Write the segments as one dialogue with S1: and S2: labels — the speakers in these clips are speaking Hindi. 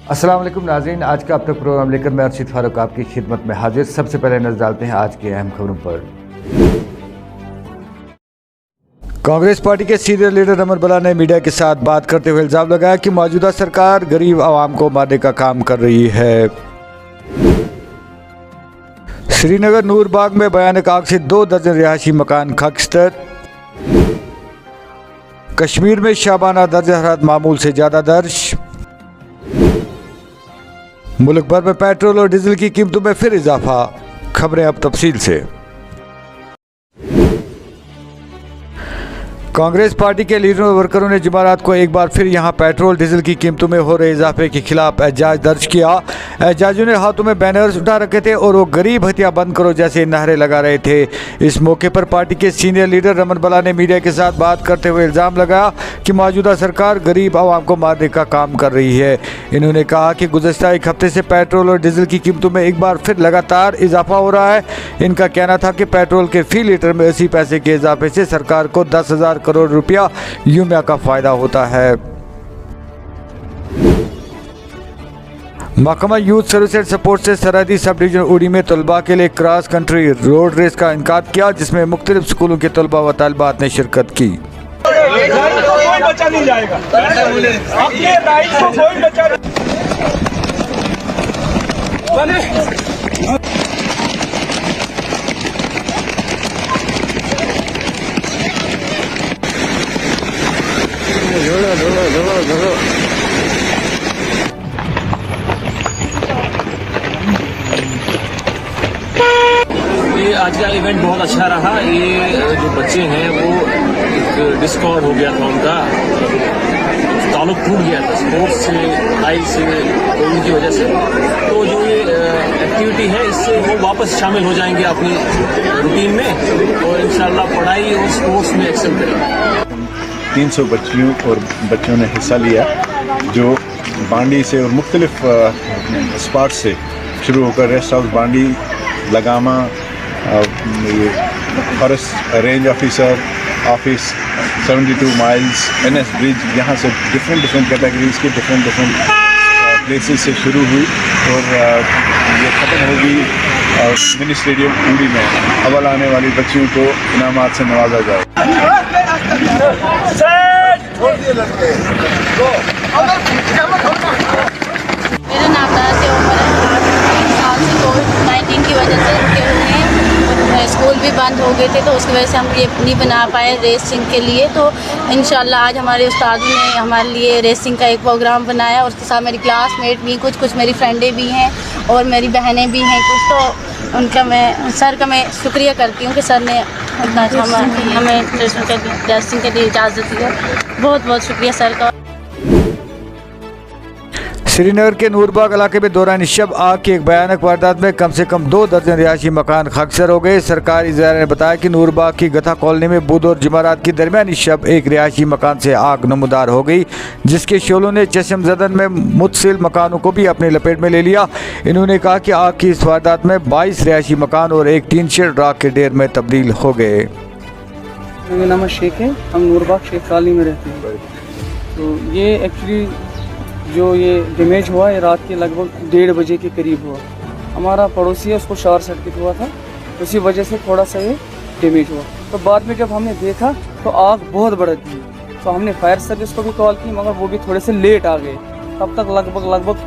S1: अस्सलाम वालेकुम नाज़रीन, आज का अब तक प्रोग्राम लेकर मैं अर्शिद फारूक आपकी खिदमत में हाजिर। सबसे पहले नजर डालते हैं आज की अहम खबरों पर। कांग्रेस पार्टी के सीनियर लीडर रमन बला ने मीडिया के साथ बात करते हुए इल्ज़ाम लगाया कि मौजूदा सरकार गरीब आवाम को मारने का काम कर रही है। श्रीनगर नूरबाग में भयानक आग से 2 दर्जन रिहायशी मकान खाकस्तर। कश्मीर में शाबाना दर्ज हरारत मामूल से ज़्यादा दर्ज। मुल्क भर में पेट्रोल और डीजल की कीमतों में फिर इजाफा। खबरें अब तफसील से। कांग्रेस पार्टी के लीडरों और वर्करों ने जुमेरात को एक बार फिर यहां पेट्रोल डीजल की कीमतों में हो रहे इजाफे के खिलाफ एहतजाज दर्ज किया। एहतजाजियों ने हाथों में बैनर्स उठा रखे थे और वो गरीब हत्या बंद करो जैसे नारे लगा रहे थे। इस मौके पर पार्टी के सीनियर लीडर रमन बला ने मीडिया के साथ बात करते हुए इल्ज़ाम लगाया कि मौजूदा सरकार गरीब आवाम को मारने का काम कर रही है। इन्होंने कहा कि गुज़श्ता एक हफ्ते से पेट्रोल और डीजल की कीमतों में एक बार फिर लगातार इजाफा हो रहा है। इनका कहना था कि पेट्रोल के फी लीटर में 80 पैसे के इजाफे से सरकार को 10,000 करोड़ रुपया यूमिया का फायदा होता है। महकमा यूथ सर्विस एंड सपोर्ट से सरहदी सब डिवीजन उड़ी में तलबा के लिए क्रॉस कंट्री रोड रेस का इनकाद किया, जिसमें मुख्तलिफ स्कूलों के तलबा व तालिबात ने शिरकत की।
S2: कोई बच्चा नहीं जाएगा, अपने राइट को कोई बच्चा
S3: ये आज का इवेंट बहुत अच्छा रहा। ये जो बच्चे हैं वो एक डिस्कॉर्ड हो गया था, उनका ताल्लुक टूट गया था स्पोर्ट्स से, पढ़ाई से, कोविड की वजह से। तो जो ये एक्टिविटी है इससे वो वापस शामिल हो जाएंगे अपनी रूटीन में और इंशाल्लाह पढ़ाई और स्पोर्ट्स में एक्सेल करेंगे।
S4: 300 बच्चियों और बच्चों ने हिस्सा लिया जो बांडी से और मुख्तलिफ स्पॉट से शुरू होकर रेस्ट हाउस बांडी, लगामा, forest range officer office, 72 miles, NS bridge, यहाँ से डिफरेंट कैटेगरीज के डिफरेंट प्लेसेस से शुरू हुई और ये ख़त्म होगी मिनी स्टेडियम उड़ी में। अव्वल आने वाली बच्चियों को इनामात से नवाजा जाए।
S5: मेरा नाम से उम्र है। 3 साल से कोविड-19 की वजह से रुके हुए हैं, स्कूल भी बंद हो गए थे, तो उसकी वजह से हम ये नहीं बना पाए रेसिंग के लिए। तो इंशाल्लाह आज हमारे उस्तादों ने हमारे लिए रेसिंग का एक प्रोग्राम बनाया और उसके साथ मेरी क्लासमेट भी कुछ मेरी फ्रेंडें भी हैं और मेरी बहनें भी हैं कुछ। तो उनका सर का मैं शुक्रिया करती हूँ कि सर ने इतना अच्छा हमें रेसिंग के लिए इजाज़त दी है। बहुत बहुत शुक्रिया सर का।
S1: श्रीनगर के नूरबाग इलाके में दौरान शब आग की एक भयानक वारदात में कम से कम 2 दर्जन रिहायशी मकान खाकसर हो गए। सरकारी इदारे ने बताया कि नूरबाग की गथा कॉलोनी में बुध और जुमेरात की दरमियानी शब एक रिहायशी मकान से आग नमूदार हो गई, जिसके शोलों ने चशमज़दन में मुतसिल मकानों को भी अपनी लपेट में ले लिया। इन्होंने कहा कि आग की इस वारदात में 22 रिहायशी मकान और एक टीन शेड राख के ढेर में तब्दील हो गए।
S6: मेरा नाम शेख है, हम नूरबाग शेख कॉलोनी में रहते हैं। तो ये एक्चुअली जो ये डैमेज हुआ है रात के लगभग 1:30 बजे के करीब हुआ। हमारा पड़ोसी है, उसको शॉर्ट सर्किट हुआ था, उसी वजह से थोड़ा सा ये डैमेज हुआ। तो बाद में जब हमने देखा तो आग बहुत बढ़ गई, तो हमने फायर सर्विस को भी कॉल की, मगर वो भी थोड़े से लेट आ गए। तब तक लगभग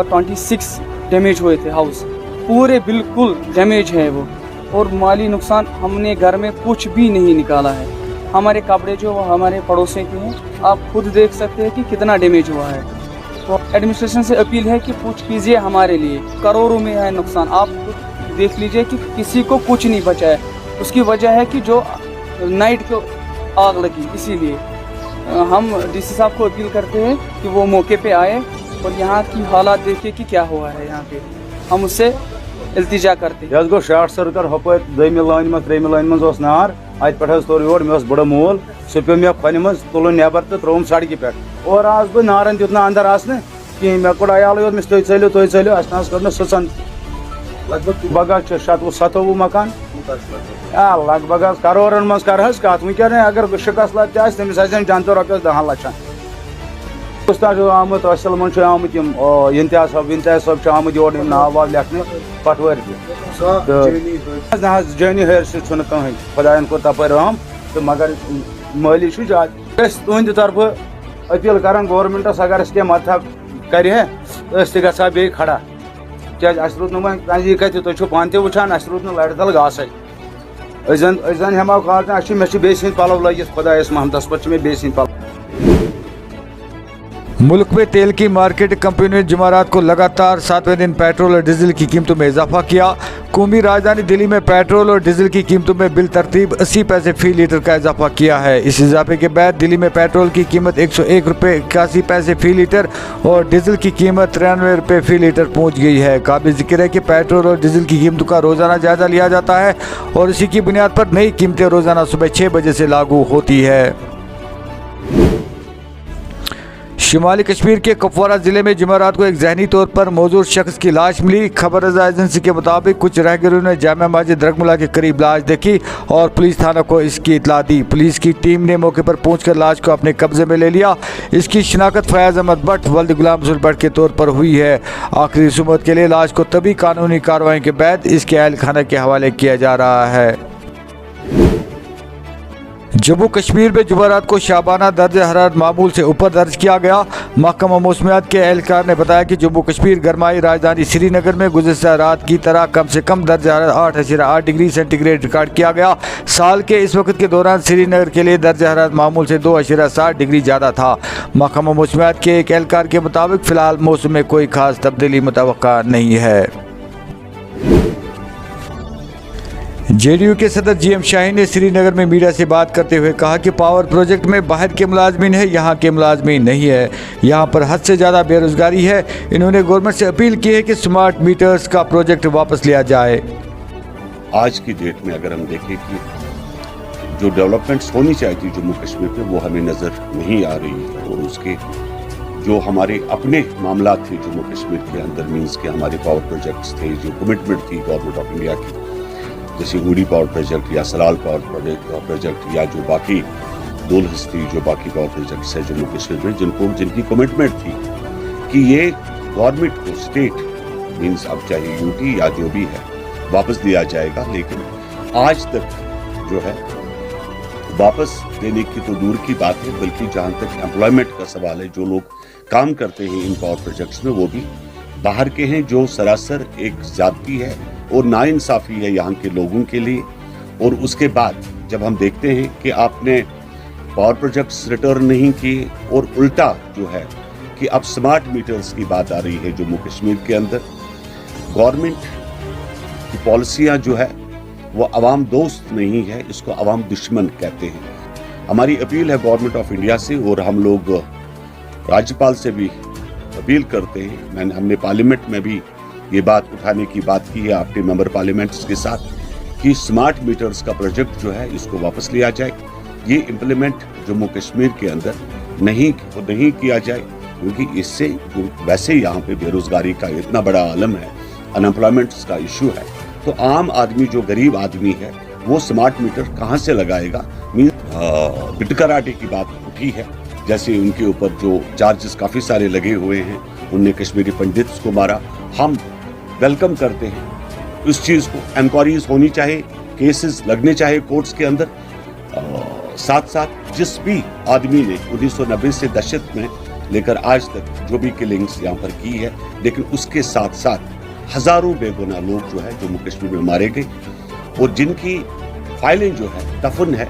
S6: 26 डैमेज हुए थे हाउस, पूरे बिल्कुल डैमेज है वो। और माली नुकसान हमने घर में कुछ भी नहीं निकाला है। हमारे कपड़े जो हमारे पड़ोसियों के हैं, आप खुद देख सकते हैं कि कितना डैमेज हुआ है। तो एडमिनिस्ट्रेशन से अपील है कि कुछ कीजिए हमारे लिए, करोड़ों में है नुकसान। आप देख लीजिए कि किसी को कुछ नहीं बचा है। उसकी वजह है कि जो नाइट को आग लगी, इसीलिए हम DC साहब को अपील करते हैं कि वो मौके पे आए और यहाँ की हालात देखिए कि क्या हुआ है यहाँ पे। हम उससे इल्तिजा करते
S7: यह गो शॉर्ट सर्किट हपर 2 लाइन में 3 लाइन में नार अत पे तोर योर मे बड़ मूल सह पे मे फन मज तुल नबर तो त्रोम सड़क पे और आज बह नारन दित अंदर आसने कहीं मे कोड़ अयाल योर तुम चलो अस कर सुचन लगभग बगह 27 मकान लगभग करोड़न मज कर कत वह अगर शिकस्त लत तमिस जन तो रपस 10 लक्षन उस्ताद आमुत असलमन आमुत इंतियाज साहब आमुत योर नाव वाव लेखने पटवर जर्नी हर सह कहीं खुदायन को तपर रहम तो मगर माली ज्यादा तुंद तरफ अपील कर गवर्नमेंटस अगर कह मदद कर गा बे खड़ा क्या रूद नी कत तुम पान ते वुचान रूद लड़ तल घास अन हेमो कह मे बे पलव लगित खुदायस महमदस पे मे बे पलव।
S1: मुल्क में तेल की मार्केट कंपनियों ने जुमेरात को लगातार 7वें दिन पेट्रोल और डीजल की कीमतों में इजाफा किया। कौमी राजधानी दिल्ली में पेट्रोल और डीजल की कीमतों में बिल तरतीब 80 पैसे फी लीटर का इजाफा किया है। इस इजाफे के बाद दिल्ली में पेट्रोल की कीमत 101 रुपये 81 पैसे फी लीटर और डीजल की कीमत 93 रुपये फी लीटर पहुँच गई है। काबिल जिक्र है कि पेट्रोल और डीजल की कीमतों का रोज़ाना जायजा लिया जाता है और इसी की बुनियाद पर नई कीमतें रोज़ाना सुबह 6 बजे से लागू होती है। शुमाली कश्मीर के कुपवारा जिले में जुमेरात को एक जहनी तौर पर मौजूद शख्स की लाश मिली। खबर रजा एजेंसी के मुताबिक कुछ राहगीरों ने जामा मस्जिद रगमुला के करीब लाश देखी और पुलिस थाना को इसकी इतला दी। पुलिस की टीम ने मौके पर पहुंचकर लाश को अपने कब्जे में ले लिया। इसकी शिनाख्त फयाज अहमद भट्ट वल्द गुलाम रसूल भट्ट के तौर पर हुई है। आखिरी सुमत के लिए लाश को तभी कानूनी कार्रवाई के बाद इसके अहल खाना के हवाले किया जा रहा है। जम्मू कश्मीर में जुमेरात को शाबाना दर्ज हरारत मामूल से ऊपर दर्ज किया गया। महकमा मौसमियात के एहलकार ने बताया कि जम्मू कश्मीर गरमाई राजधानी श्रीनगर में गुज़िश्ता रात की तरह कम से कम दर्ज हरारत 8.8 डिग्री सेंटीग्रेड रिकॉर्ड किया गया। साल के इस वक्त के दौरान श्रीनगर के लिए दर्ज हरारत मामूल से 2.7 डिग्री ज़्यादा था। महकमा मौसमियात के एक एहलकार के मुताबिक फ़िलहाल मौसम में कोई खास तब्दीली मुतवक्का नहीं है। जेडीयू के सदर जीएम शाहीन ने श्रीनगर में मीडिया से बात करते हुए कहा कि पावर प्रोजेक्ट में बाहर के मुलाजमीन है, यहाँ के मुलाजमीन नहीं है। यहाँ पर हद से ज़्यादा बेरोजगारी है। इन्होंने गवर्नमेंट से अपील की है कि स्मार्ट मीटर्स का प्रोजेक्ट वापस लिया जाए।
S8: आज की डेट में अगर हम देखें कि जो डेवलपमेंट्स होनी चाहिए जम्मू कश्मीर में वो हमें नज़र नहीं आ रही है और उसके जो हमारे अपने मामला थे जम्मू कश्मीर के अंदर मीन्स के हमारे पावर प्रोजेक्ट्स थे, जो कमिटमेंट थी गवर्नमेंट ऑफ इंडिया की, जैसे उड़ी पावर प्रोजेक्ट या सलाल पावर प्रोजेक्ट या जो बाकी दुलहस थी, जो बाकी पावर प्रोजेक्ट्स है जम्मू कश्मीर में जिनकी कमिटमेंट थी कि ये गवर्नमेंट को स्टेट मीन्स अब चाहे यूटी या जो भी है वापस दिया जाएगा, लेकिन आज तक जो है वापस देने की तो दूर की बात है, बल्कि जहाँ तक एम्प्लॉयमेंट का सवाल है, जो लोग काम करते हैं इन पावर प्रोजेक्ट्स में वो भी बाहर के हैं, जो सरासर एक ज्यादती है और नाइंसाफ़ी है यहाँ के लोगों के लिए। और उसके बाद जब हम देखते हैं कि आपने पावर प्रोजेक्ट्स रिटर्न नहीं किए और उल्टा जो है कि अब स्मार्ट मीटर्स की बात आ रही है जम्मू कश्मीर के अंदर, गवर्नमेंट की पॉलिसियाँ जो है वो अवाम दोस्त नहीं है, इसको अवाम दुश्मन कहते हैं। हमारी अपील है गवर्नमेंट ऑफ इंडिया से और हम लोग राज्यपाल से भी अपील करते हैं। हमने पार्लियामेंट में भी ये बात उठाने की बात की है आपके मेंबर पार्लियामेंट्स के साथ कि स्मार्ट मीटर्स का प्रोजेक्ट जो है इसको वापस लिया जाए। ये इम्प्लीमेंट जम्मू कश्मीर के अंदर नहीं किया जाए, क्योंकि इससे जो वैसे यहाँ पे बेरोजगारी का इतना बड़ा आलम है, अनएम्प्लॉयमेंट का इशू है, तो आम आदमी जो गरीब आदमी है वो स्मार्ट मीटर कहाँ से लगाएगा। बिटकराटे की बात उठी है, जैसे उनके ऊपर जो चार्जेस काफ़ी सारे लगे हुए हैं, उनने कश्मीरी पंडित्स को मारा। हम वेलकम करते हैं इस चीज़ को, इंक्वायरीज होनी चाहिए, केसेस लगने चाहिए कोर्ट्स के अंदर। साथ साथ जिस भी आदमी ने 1990 से दहशत में लेकर आज तक जो भी किलिंग्स यहाँ पर की है, लेकिन उसके साथ साथ हज़ारों बेगुनाह लोग जो है जम्मू कश्मीर में मारे गए और जिनकी फाइलें जो है दफन है,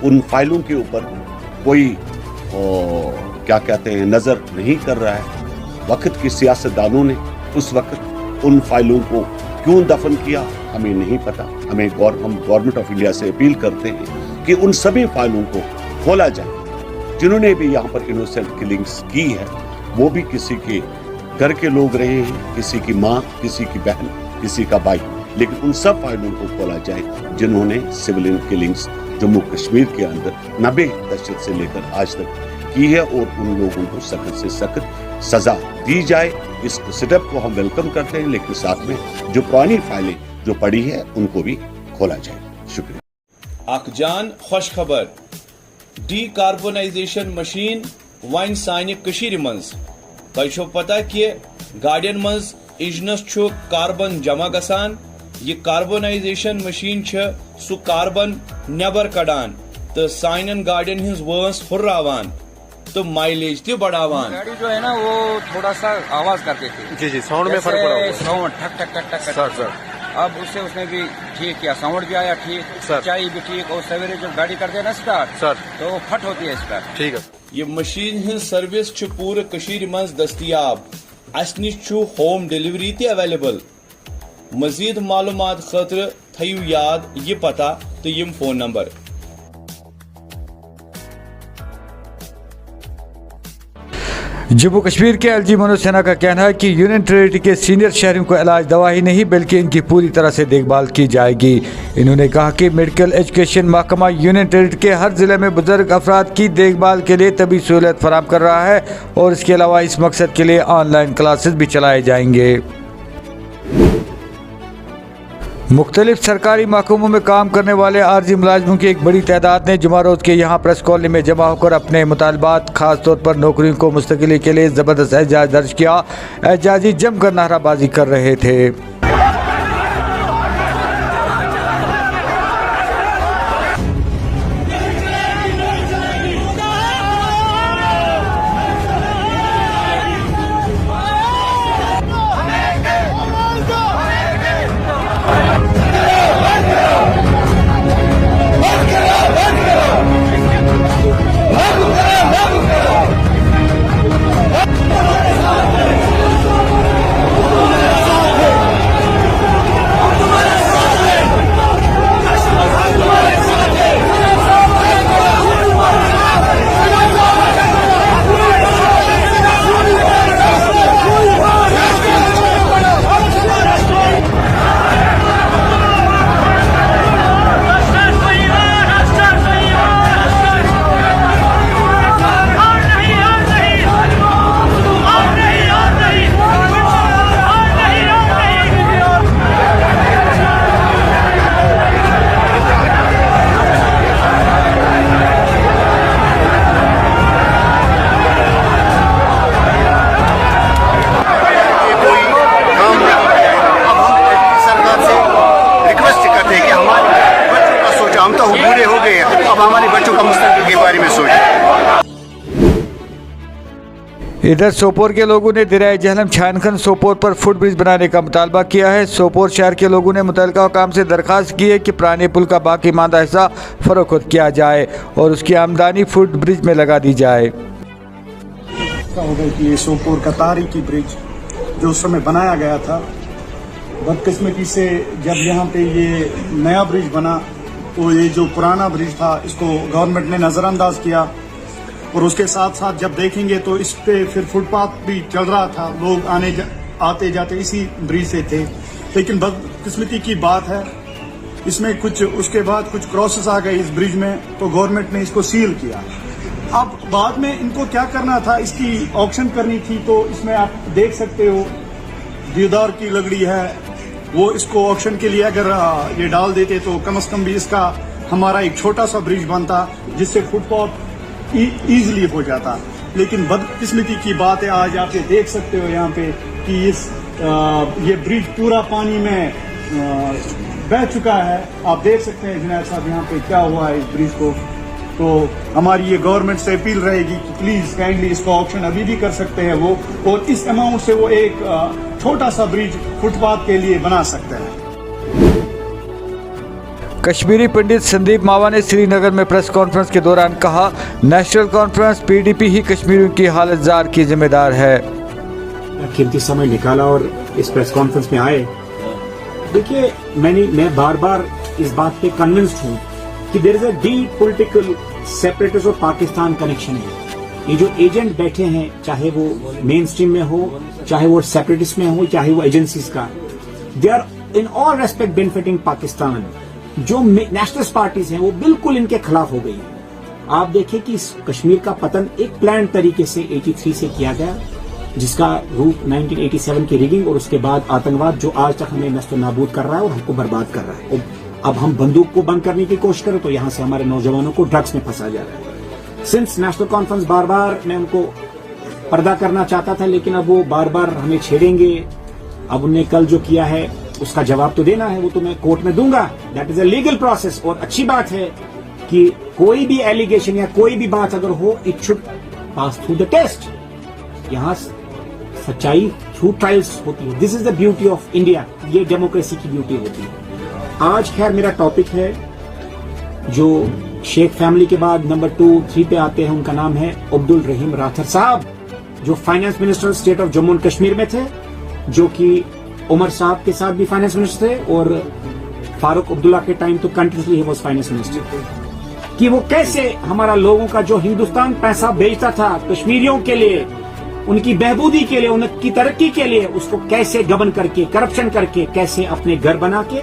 S8: उन फाइलों के ऊपर कोई क्या कहते हैं नज़र नहीं कर रहा है। वक्त के सियासतदानों ने उस वक्त उन फाइलों को क्यों दफन किया हमें नहीं पता। हम गवर्नमेंट ऑफ इंडिया से अपील करते हैं कि उन सभी फाइलों को खोला जाए। जिन्होंने भी यहाँ पर इनोसेंट किलिंग्स की है वो भी किसी के घर के लोग रहे हैं, किसी की माँ, किसी की बहन, किसी का भाई, लेकिन उन सब फाइलों को खोला जाए जिन्होंने सिविलियन किलिंग्स जम्मू कश्मीर के अंदर 90 दशक से लेकर आज तक की है और उन लोगों को सख्त से सख्त सजा दी जाए। इस सेटअप को हम वेलकम करते हैं, लेकिन साथ में जो पुरानी फाइलें जो पड़ी है उनको भी खोला जाए। शुक्रिया।
S9: अखजान खुश खबर, डीकार्बोनाइजेशन मशीन वन सानि कशीर मंज तोय छो पता कि गाड़ियन मंज इंजनस छु कार्बन जमा गसान ये कार्बोनाइजेशन मशीन छ सु कार्बन नेबर कड़ान तो साइन गाड़ियन हिंस वंस हुर्रावान तो माइलेज ते बढ़ावान।
S7: गाड़ी जो है ना वो थोड़ा सा आवाज करते थे। जी जी, साउंड में फर्क पड़ा होगा। साउंड ठक ठक ठक ठक सर। अब उसने भी ठीक किया, साउंड भी आया ठीक, सच्चाई भी ठीक, और सवेरे जब गाड़ी करते हैं ना स्टार्ट सर तो वो फट होती है स्टार्ट। ठीक है।
S9: ये मशीन हिंस सर्विस छु पूरे कशीर मंज दस्तियाब, अस निश छु होम डिलीवरी ते अवेलेबल। मजीद मालूमात खतर थयु याद ये पता तो यम फोन नंबर।
S1: जम्मू कश्मीर के एलजी मनोज सिन्हा का कहना है कि यूनियन टेरिटरी के सीनियर शहरियों को इलाज दवा ही नहीं बल्कि इनकी पूरी तरह से देखभाल की जाएगी। इन्होंने कहा कि मेडिकल एजुकेशन महकमा यूनियन टेरिटरी के हर जिले में बुजुर्ग अफराद की देखभाल के लिए तभी सहूलियत फराहम कर रहा है और इसके अलावा इस मकसद के लिए ऑनलाइन क्लासेस भी चलाए जाएंगे। मुख्तलिफ सरकारी महकमों में काम करने वाले आर्जी मुलाजमों की एक बड़ी तादाद ने जुमा रोज के यहाँ प्रेस कॉलोनी में जमा होकर अपने मुतालबात खास तौर पर नौकरियों को मुस्तकिली के लिए ज़बरदस्त एहतजाज दर्ज किया। एहतजाजी जमकर नाराबाजी कर रहे थे। इधर सोपोर के लोगों ने दरियाए जहलम छानखन सोपोर पर फुट ब्रिज बनाने का मुतालबा किया है। सोपोर शहर के लोगों ने मुतल्लिका हुकाम से दरख्वास्त की है कि पुराने पुल का बाकी मांदा हिस्सा फरोख्त किया जाए और उसकी आमदनी फुट ब्रिज में लगा दी जाए।
S10: होगा कि ये सोपोर का तारीखी ब्रिज जो उस समय बनाया गया था, बदकिस्मती से जब यहाँ पे ये नया ब्रिज बना तो ये जो पुराना ब्रिज था इसको गवर्नमेंट ने नज़रअंदाज किया और उसके साथ साथ जब देखेंगे तो इस पे फिर फुटपाथ भी चल रहा था, लोग आते जाते इसी ब्रिज से थे। लेकिन बदकिस्मती की बात है इसमें कुछ उसके बाद कुछ क्रॉसेस आ गए इस ब्रिज में तो गवर्नमेंट ने इसको सील किया। अब बाद में इनको क्या करना था, इसकी ऑक्शन करनी थी। तो इसमें आप देख सकते हो देवदार की लकड़ी है, वो इसको ऑक्शन के लिए अगर ये डाल देते तो कम से कम भी इसका हमारा एक छोटा सा ब्रिज बनता जिससे फुटपाथ इजीली हो जाता। लेकिन बदकिस्मती की बात है, आज आप ये देख सकते हो यहाँ पे कि ये ब्रिज पूरा पानी में बह चुका है। आप देख सकते हैं जुनैद साहब यहाँ पे क्या हुआ है इस ब्रिज को। तो हमारी ये गवर्नमेंट से अपील रहेगी कि प्लीज काइंडली इसका ऑप्शन अभी भी कर सकते हैं वो, और इस अमाउंट से वो एक छोटा सा ब्रिज फुटपाथ के लिए बना सकते हैं।
S1: कश्मीरी पंडित संदीप मावा ने श्रीनगर में प्रेस कॉन्फ्रेंस के दौरान कहा, नेशनल कॉन्फ्रेंस पीडीपी ही कश्मीरियों की हालत जार की जिम्मेदार है।
S11: कीमती समय निकाला और इस प्रेस कॉन्फ्रेंस में आए। देखिए, मैं बार बार इस बात पे कन्विंस्ड हूँ कि there is a deep political separatism of Pakistan connection है। ये जो एजेंट बैठे हैं, चाहे वो मेन स्ट्रीम में हो, चाहे वो सेपरेटिस्ट में हो, चाहे वो एजेंसीज का, they are in all respect benefiting Pakistan. जो नेशनलिस्ट पार्टीज हैं वो बिल्कुल इनके खिलाफ हो गई है। आप देखिए कि कश्मीर का पतन एक प्लान तरीके से 83 से किया गया, जिसका रूप 1987 की रिगिंग और उसके बाद आतंकवाद जो आज तक हमें नस्ल नाबूद कर रहा है और हमको बर्बाद कर रहा है। अब हम बंदूक को बंद करने की कोशिश करें तो यहाँ से हमारे नौजवानों को ड्रग्स में फंसा जा रहा है। सिंस नेशनल कॉन्फ्रेंस बार बार मैं उनको पर्दा करना चाहता था, लेकिन अब वो बार बार हमें छेड़ेंगे। अब उन्हें कल जो किया है उसका जवाब तो देना है, वो तो मैं कोर्ट में दूंगा। That is a legal process. और अच्छी बात है कि कोई भी एलिगेशन या कोई भी बात अगर हो, it should pass through the test. यहां सच्चाई थ्रू ट्रायल्स होती है। This is the beauty of India. ये डेमोक्रेसी की ब्यूटी होती है। आज खैर मेरा टॉपिक है जो शेख फैमिली के बाद नंबर 2, 3 पे आते हैं, उनका नाम है अब्दुल रहीम राथर साहब, जो finance minister state of Jammu and Kashmir में थे, जो कि उमर साहब के साथ भी फाइनेंस मिनिस्टर थे और फारूक अब्दुल्ला के टाइम तो continuously he was finance minister. कि वो कैसे हमारा लोगों का जो हिंदुस्तान पैसा बेचता था कश्मीरियों के लिए, उनकी बहबूदी के लिए, उनकी तरक्की के लिए, उसको कैसे गबन करके, करप्शन करके, कैसे अपने घर बना के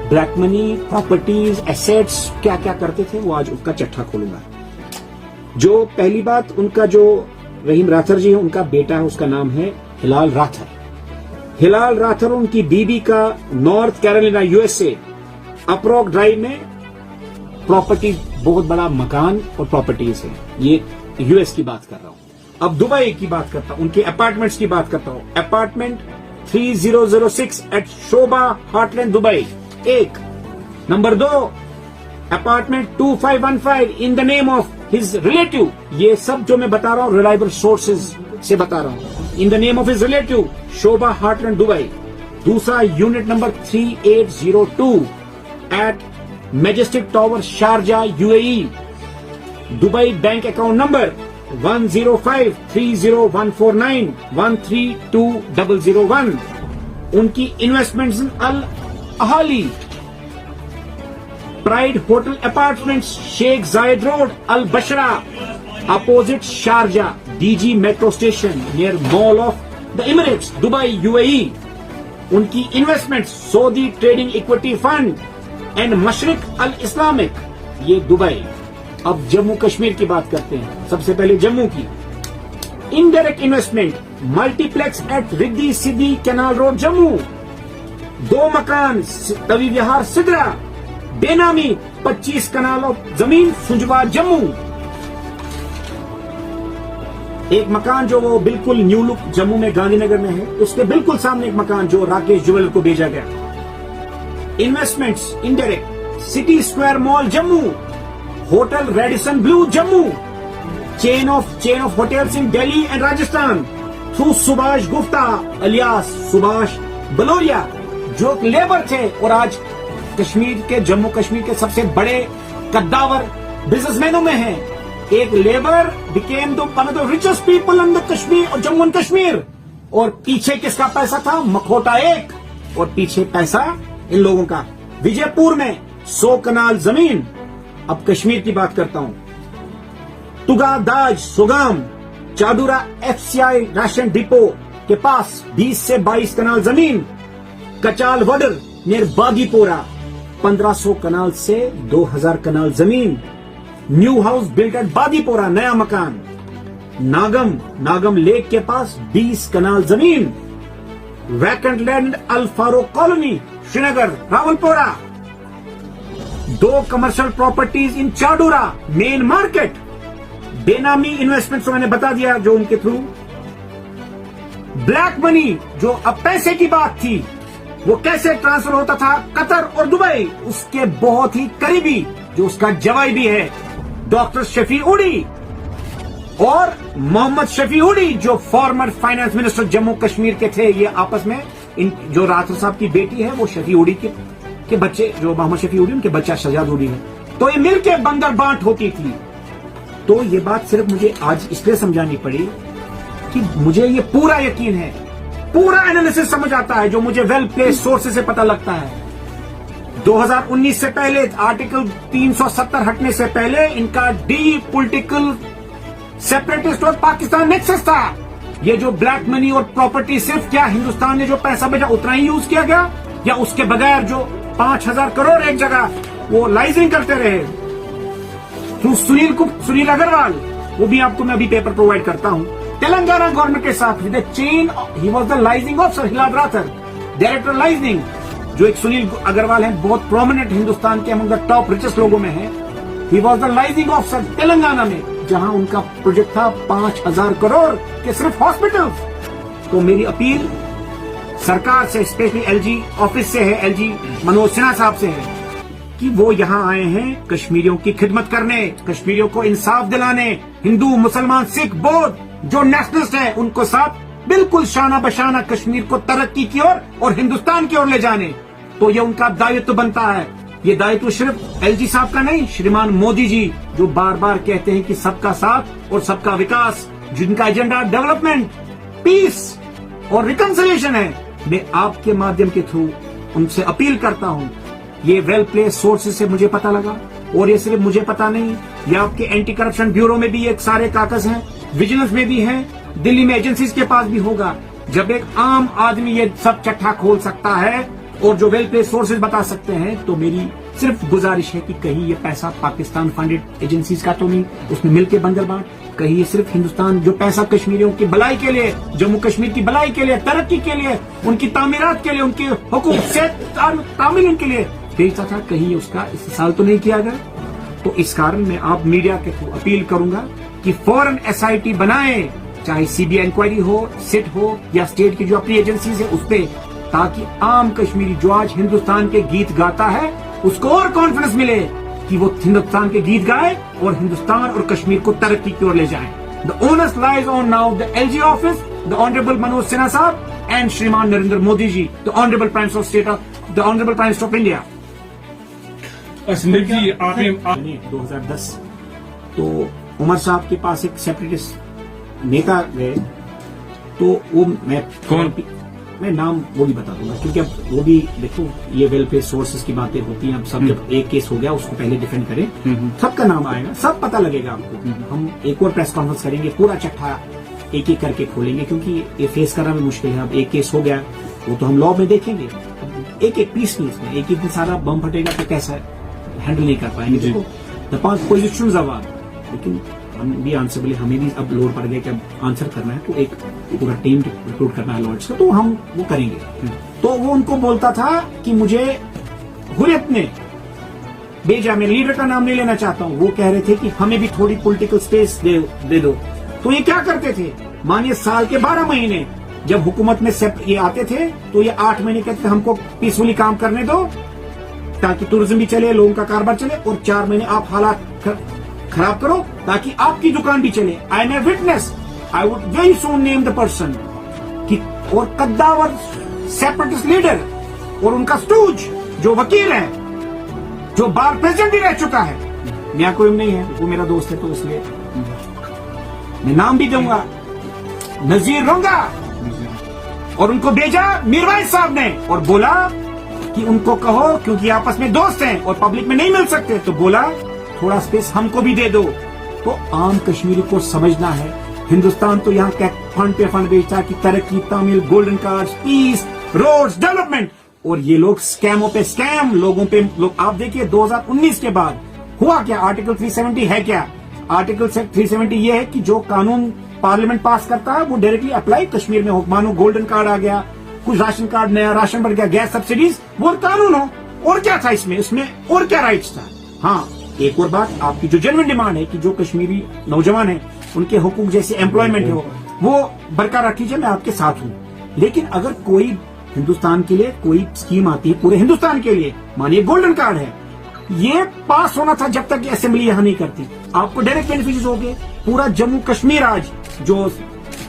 S11: ब्लैक मनी, प्रॉपर्टीज, एसेट्स क्या क्या करते थे, वो आज उसका चट्टा खोलूंगा। जो पहली बात, उनका जो रहीम राथर जी है, उनका बेटा है, उसका नाम है हिलाल राथर। हिलाल राथर उनकी बीबी का नॉर्थ कैरोलिना यूएसए अप्रॉक ड्राइव में प्रॉपर्टी, बहुत बड़ा मकान और प्रॉपर्टीज है। ये यूएस की बात कर रहा हूं। अब दुबई की बात करता हूं, उनके अपार्टमेंट्स की बात करता हूं। अपार्टमेंट 3006 एट शोभा हार्टलैंड दुबई, एक। Number 2 apartment 2515 in the name of his relative. ये सब जो मैं बता रहा हूं रिलायबल सोर्सेज से बता रहा हूं। In the name of his relative, Shobha Heartland Dubai. दूसरा unit number 3802 at Majestic Tower Sharjah UAE. Dubai bank account number 105301491320001। उनकी investments in Al Ahli Pride Hotel Apartments, Sheikh Zayed Road, Al बशरा, opposite Sharjah DG metro station, near Mall of the Emirates, Dubai UAE. उनकी investments Saudi trading equity fund and Mashreq Al Islamic, ये दुबई। अब जम्मू कश्मीर की बात करते हैं। सबसे पहले जम्मू की indirect investment, multiplex at Riddhi Siddhi canal road Jammu, 2 मकान तवी विहार सिदरा, बेनामी 25 कनाल ऑफ जमीन सुंजवा जम्मू। एक मकान जो वो बिल्कुल न्यू लुक जम्मू में गांधीनगर में है, उसके बिल्कुल सामने एक मकान जो राकेश ज्वेलर को भेजा गया। Investments indirect, city square mall Jammu, hotel Radisson Blu Jammu, chain of hotels in Delhi and Rajasthan through Subhash Gupta alias Subhash Baloria, जो लेबर थे और आज कश्मीर के, जम्मू कश्मीर के सबसे बड़े कद्दावर बिजनेसमैनों में हैं। एक labour became one of the richest people in the Kashmir और जम्मू एंड कश्मीर। और पीछे किसका पैसा था? मखोटा एक, और पीछे पैसा इन लोगों का। विजयपुर में 100 कनाल जमीन। अब कश्मीर की बात करता हूं। तुगा दाज सुगाम चाडूरा एफसीआई राशन डिपो के पास 20 से 22 कनाल जमीन। कचाल वडर नियर बागीपोरा 1500 कनाल से 2000 कनाल जमीन। New house built at Bagipora, नया मकान। नागम लेक के पास 20 कनाल जमीन। Vacant land Al Farooq colony Srinagar Rawalpora. 2 commercial properties in Chadoora main market. Benami investments मैंने बता दिया जो उनके थ्रू। ब्लैक मनी, जो अब पैसे की बात थी, वो कैसे ट्रांसफर होता था कतर और दुबई, उसके बहुत ही करीबी, जो उसका जवाई भी है, डॉक्टर शफी उड़ी और मोहम्मद शफी उड़ी, जो former finance minister Jammu Kashmir के थे। ये आपस में इन जो राथर साहब की बेटी है वो शफी उड़ी के बच्चे, जो मोहम्मद शफी उड़ी, उनके बच्चा शहजाद उड़ी है। तो ये मिलके बंदर बांट होती थी। तो ये बात सिर्फ मुझे आज इसलिए समझानी पड़ी कि मुझे ये पूरा यकीन है, पूरा एनालिसिस समझ आता है, जो मुझे वेल प्लेस्ड सोर्सेस से पता लगता है। 2019 से पहले, आर्टिकल 370 हटने से पहले, इनका डी पॉलिटिकल सेपरेटिस्ट और पाकिस्तान नेक्सस था। ये जो ब्लैक मनी और प्रॉपर्टी सिर्फ क्या हिंदुस्तान ने जो पैसा भेजा उतना ही यूज किया गया, या उसके बगैर जो 5000 करोड़ एक जगह वो लाइजिंग करते रहे तो सुनील अग्रवाल, वो भी आपको मैं अभी पेपर प्रोवाइड करता हूं। तेलंगाना गवर्नमेंट के साथ with chain, he was the liaising officer, Hilal Rather director liaising. जो एक सुनील अग्रवाल है, बहुत प्रोमिनेंट हिंदुस्तान के अमंग द टॉप रिचेस्ट लोगों में है। He was the liaising officer Telangana में जहां उनका प्रोजेक्ट था 5,000 करोड़ के सिर्फ हॉस्पिटल्स। तो मेरी अपील सरकार से, स्पेशली एलजी ऑफिस से है, एलजी मनोज सिन्हा साहब से है कि वो यहाँ आए हैं कश्मीरियों की खिदमत करने, कश्मीरियों को इंसाफ दिलाने, हिंदू मुसलमान सिख बौद्ध जो नेशनलिस्ट है उनको साथ बिल्कुल शाना बशाना कश्मीर को तरक्की की ओर और हिंदुस्तान की ओर ले जाने। तो ये उनका दायित्व बनता है। ये दायित्व सिर्फ एलजी साहब का नहीं, श्रीमान मोदी जी जो बार बार कहते हैं कि सबका साथ और सबका विकास, जिनका एजेंडा डेवलपमेंट, पीस और रिकंसिलिएशन है, मैं आपके माध्यम के थ्रू उनसे अपील करता हूं। ये वेल प्लेस सोर्सेज से मुझे पता लगा, और ये सिर्फ मुझे पता नहीं, ये आपके एंटी करप्शन ब्यूरो में भी एक सारे कागज हैं, विजिलेंस में भी हैं, दिल्ली में एजेंसीज के पास भी होगा। जब एक आम आदमी ये सब चट्टा खोल सकता है और जो वेल प्लेस सोर्सेज बता सकते हैं, तो मेरी सिर्फ गुजारिश है कि कहीं ये पैसा पाकिस्तान फंडेड एजेंसीज का तो नहीं, उसमें मिलकर बंदर बांट, कहीं ये सिर्फ हिंदुस्तान जो पैसा कश्मीरियों की भलाई के लिए, जम्मू कश्मीर की भलाई के लिए, तरक्की के लिए, उनकी तामीरात के लिए, उनके हुकूक से तामील के लिए भेजता था, कहीं उसका इस्तेमाल तो नहीं किया गया। तो इस कारण मैं आप मीडिया के थ्रू अपील करूंगा कि फौरन एसआईटी बनाए, चाहे सीबीआई इंक्वायरी हो, सिट हो या स्टेट की जो अपनी एजेंसीज है उस पे, ताकि आम कश्मीरी जो आज हिंदुस्तान के गीत गाता है उसको और कॉन्फिडेंस मिले कि वो हिंदुस्तान के गीत गाए और हिंदुस्तान और कश्मीर को तरक्की की ओर ले जाए। The onus lies on now the LG office, the honourable Manoj Sinha sahab and Shriman Narendra Modi ji, the honourable prime minister of state of the honourable prime minister of India.
S2: जी आपने
S11: 2010 तो उमर साहब के पास एक सेपरेटिस्ट नेता गए, तो वो मैं नाम वो भी बता दूंगा, क्योंकि अब वो भी देखो ये वेल प्लेस सोर्सेज की बातें होती हैं। अब सब जब एक केस हो गया उसको पहले डिफेंड करें, सबका नाम आएगा, सब पता लगेगा आपको। हम एक और प्रेस कॉन्फ्रेंस करेंगे, पूरा चट्टा एक एक करके खोलेंगे, क्योंकि ये फेस करना भी मुश्किल है। अब एक केस हो गया वो तो हम लॉ में देखेंगे, एक एक पीस नहीं, इसमें एक दिन सारा बम फटेगा तो कैसा हैंडल नहीं कर पाएंगे। देखो द पांच पोजिशन जवाब, लेकिन हम भी आंसरेबल, हमें भी अब लोड पड़ गया कि अब आंसर करना है, तो एक पूरा टीम रिक्रूट करना है लॉयर्स का, तो हम वो करेंगे। तो वो उनको बोलता था कि मुझे हुर्रियत ने भेजा, मैं लीडर का नाम नहीं लेना चाहता हूं, वो कह रहे थे कि हमें भी थोड़ी पॉलिटिकल स्पेस दे दो। तो ये क्या करते थे, मानिए साल के 12 महीने जब हुकूमत में ये आते थे, तो ये 8 महीने कहते थे हमको पीसफुली काम करने दो ताकि टूरिज्म भी चले, लोगों का कारोबार चले, और 4 महीने आप हालात खराब करो ताकि आपकी दुकान भी चले। I am a witness, I would very soon name the person कि, और कद्दावर सेपरेटिस्ट लीडर और उनका स्टूज जो वकील है, जो बार प्रेसिडेंट भी रह चुका है, मियां कोई नहीं है, वो मेरा दोस्त है, तो इसलिए मैं नाम भी दूंगा, नजीर रोंगा, और उनको भेजा मीरवाइज साहब ने और बोला कि उनको कहो, क्योंकि आपस में दोस्त हैं और पब्लिक में नहीं मिल सकते, तो बोला थोड़ा स्पेस हमको भी दे दो। तो आम कश्मीरी को समझना है, हिंदुस्तान तो यहाँ फंड पे फंड बेचता कि तरक्की, तामिल, golden card, peace, roads, development, और ये लोग स्कैमों पे स्कैम, लोगों पे लोग। आप देखिए 2019 के बाद हुआ क्या, आर्टिकल 370 है क्या? आर्टिकल 370 ये है कि जो कानून पार्लियामेंट पास करता है वो डायरेक्टली अप्लाई कश्मीर में हो। मानो गोल्डन कार्ड आ गया, कुछ राशन कार्ड, नया राशन बढ़ गया, गैस सब्सिडीज, वो कानून हो। और क्या था इसमें और क्या राइट्स था? हाँ, एक और बात, आपकी जो जेन्युइन डिमांड है कि जो कश्मीरी नौजवान है उनके हुकूक जैसे एम्प्लॉयमेंट हो वो बरकरार रखिए, मैं आपके साथ हूँ। लेकिन अगर कोई हिंदुस्तान के लिए कोई स्कीम आती है पूरे हिंदुस्तान के लिए, मानिए गोल्डन कार्ड है, ये पास होना था जब तक असेंबली यहाँ नहीं करती, आपको डायरेक्ट बेनिफिट हो गए। पूरा जम्मू कश्मीर आज जो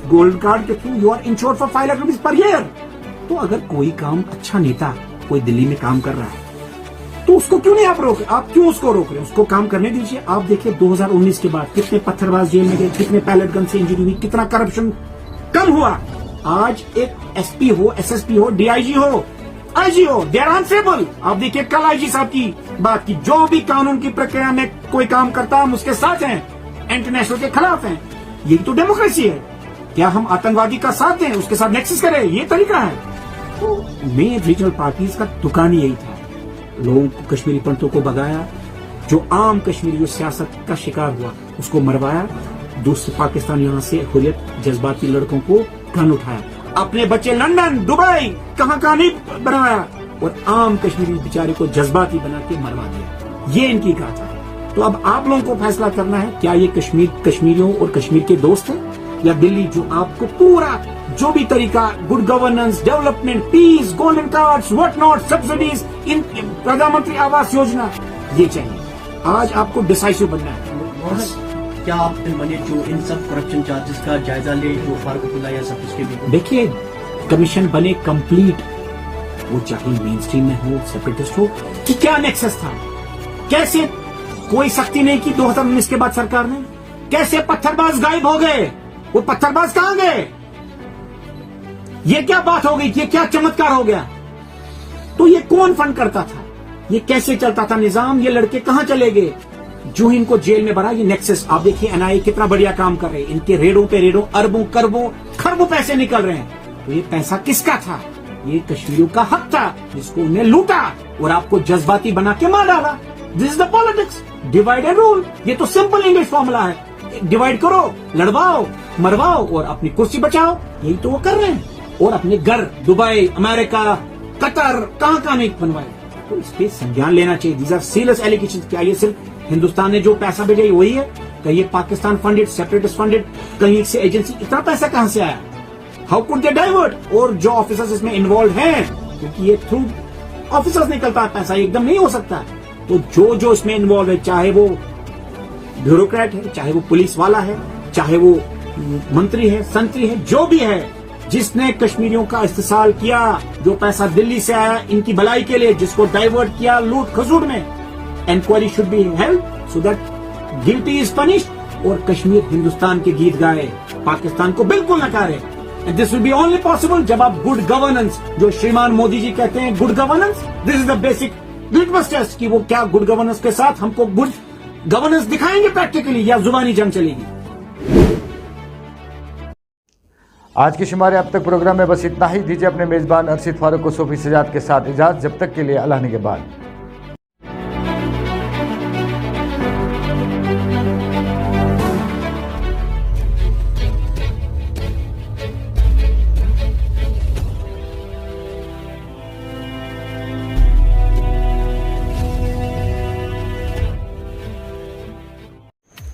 S11: गोल्डन कार्ड के through you are insured for 5 lakh rupees per year. तो अगर कोई काम अच्छा नेता कोई दिल्ली में काम कर रहा है तो उसको क्यों नहीं आप रोक, आप क्यों उसको रोक रहे हैं? उसको काम करने दीजिए। आप देखिए 2019 के बाद कितने पत्थरबाज जेल में गए, कितने पैलेट गन से इंजरी हुई, कितना करप्शन कम हुआ। आज एक एसपी हो, एसएसपी हो, डीआईजी हो, आईजी हो, दे आर आंसरेबल। आप देखिए कल आईजी साहब की बात की, जो भी कानून की प्रक्रिया में कोई काम करता है हम उसके साथ हैं, इंटरनेशनल के खिलाफ हैं। ये तो डेमोक्रेसी है। क्या हम आतंकवादी का साथ दें, उसके साथ नेक्सस करें? ये तरीका है। तो मेन रीजनल पार्टीज का दुकान यही था, लोगों को, कश्मीरी पंडितों को भगाया, जो आम कश्मीरी जो सियासत का शिकार हुआ उसको मरवाया। दूसरे पाकिस्तान यहाँ से हुर्रियत जज्बाती लड़कों को गन उठाया, अपने बच्चे लंदन, दुबई, कहाँ नहीं बनवाया, और आम कश्मीरी बेचारे को जज्बाती बना के मरवा दिया। ये इनकी गाथा है। तो अब आप लोगों को फैसला करना है, क्या ये कश्मीरियों और कश्मीर के दोस्त हैं, या दिल्ली जो आपको पूरा जो भी तरीका, good governance, development, peace, golden cards, what not, subsidies, in Pradhan Mantri Awas योजना, ये चाहिए। आज आपको डिसाइसिव बनना है। बस।
S12: क्या आप बने जो इन सब करप्शन चार्जेस का जायजा ले, जो फारूकुल्लाह या सब उसके भी
S11: देखिए, कमीशन बने कंप्लीट, वो चाहे मेन स्ट्रीम में हो, सेपरेटिस्ट हो, कि क्या नेक्सस था, कैसे कोई सख्ती नहीं की 2019 के बाद सरकार ने, कैसे पत्थरबाज गायब हो गए, वो पत्थरबाज कहां गए, ये क्या बात हो गई, ये क्या चमत्कार हो गया, तो ये कौन फंड करता था, ये कैसे चलता था निजाम, ये लड़के कहां चले गए, जो इनको जेल में भरा, ये नेक्सस। आप देखिए एनआईए कितना बढ़िया काम कर रहे हैं, इनके रेडों पे रेडों, अरबों करबों खरबों पैसे निकल रहे हैं, तो ये पैसा किसका था, ये कश्मीरियों का हक था, जिसको उन्हें लूटा और आपको जज्बाती बना के मार डाला। This is the politics, divide and rule. ये तो सिंपल इंग्लिश फॉर्मूला है, डिवाइड करो, लड़वाओ, मरवाओ और अपनी कुर्सी बचाओ, यही तो वो कर रहे हैं। और अपने घर दुबई, अमेरिका, कतर, कहां नहीं बनवाए, तो इस पे संज्ञान लेना चाहिए। These are serious allegations. क्या ये सिर्फ हिंदुस्तान ने जो पैसा भेजा वही है, कहीं ये पाकिस्तान फंडेड, सेपरेटिस्ट फंडेड, कहीं से एजेंसी, इतना पैसा कहां से आया, हाउ कुड दे डाइवर्ट। और जो ऑफिसर्स इसमें इन्वॉल्व हैं, क्योंकि ये थ्रू ऑफिसर्स निकलता है पैसा, एकदम नहीं हो सकता। तो जो इसमें इन्वॉल्व है, चाहे वो ब्यूरोक्रेट है, चाहे वो पुलिस वाला है, चाहे वो मंत्री है, संतरी है, जो भी है, जिसने कश्मीरियों का इस्तेसाल किया, जो पैसा दिल्ली से आया इनकी भलाई के लिए, जिसको डाइवर्ट किया लूट खसूट में, inquiry should be held so that guilty is punished और कश्मीर हिंदुस्तान के गीत गाए, पाकिस्तान को बिल्कुल नकारे। And this will be only possible जब आप गुड गवर्नेंस, जो श्रीमान मोदी जी कहते हैं good governance, this is the basic litmus test कि वो क्या गुड गवर्नेंस के साथ हमको गुड गवर्नेंस दिखाएंगे प्रैक्टिकली, या जुबानी जंग चलेगी।
S1: आज के शुमारे अब तक प्रोग्राम में बस इतना ही। दीजिए अपने मेजबान अरशीद फारूक को सूफी सजाद के साथ इजाज़त। जब तक के लिए अल्लाह ने के बाद।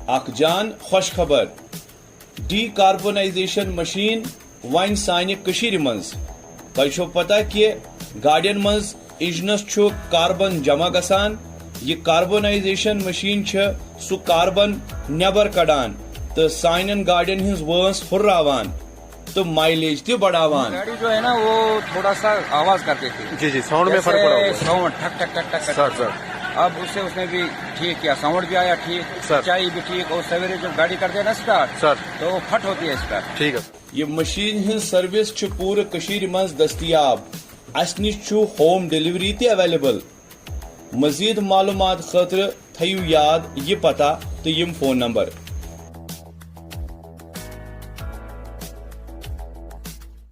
S9: अखजान खुश खबर, डीकार्बोनाइजेशन मशीन वन सानि कशीर मंज। तोय छो पता कि गाड़ियन मंज इंजनस छो कार्बन जमा गसान। ये कार्बोनाइजेशन मशीन छ सु कार्बन नेबर कड़ान तो साइन गाड़ियन हिंज वंस हुर्रावान तो माइलेज ते बढ़ावान।
S7: गाड़ी जो है ना वो थोड़ा सा आवाज करती थी। जी साउंड में फर्क पड़ा होगा। साउंड ठक ठक ठक ठक सर अब उसने भी ठीक किया, साउंड भी आया ठीक, सच्चाई भी ठीक। और सवेरे जब गाड़ी करते हैं ना स्टार्ट सर तो वो फट होती है स्टार्ट। ठीक है।
S9: ये मशीन हिंज सर्विस छ पूरे कशीर मंज दस्तियाब। अस निश छु होम डिलीवरी ते अवेलेबल। मजीद मालूमात खतर थयु याद ये पता तो यम फोन नंबर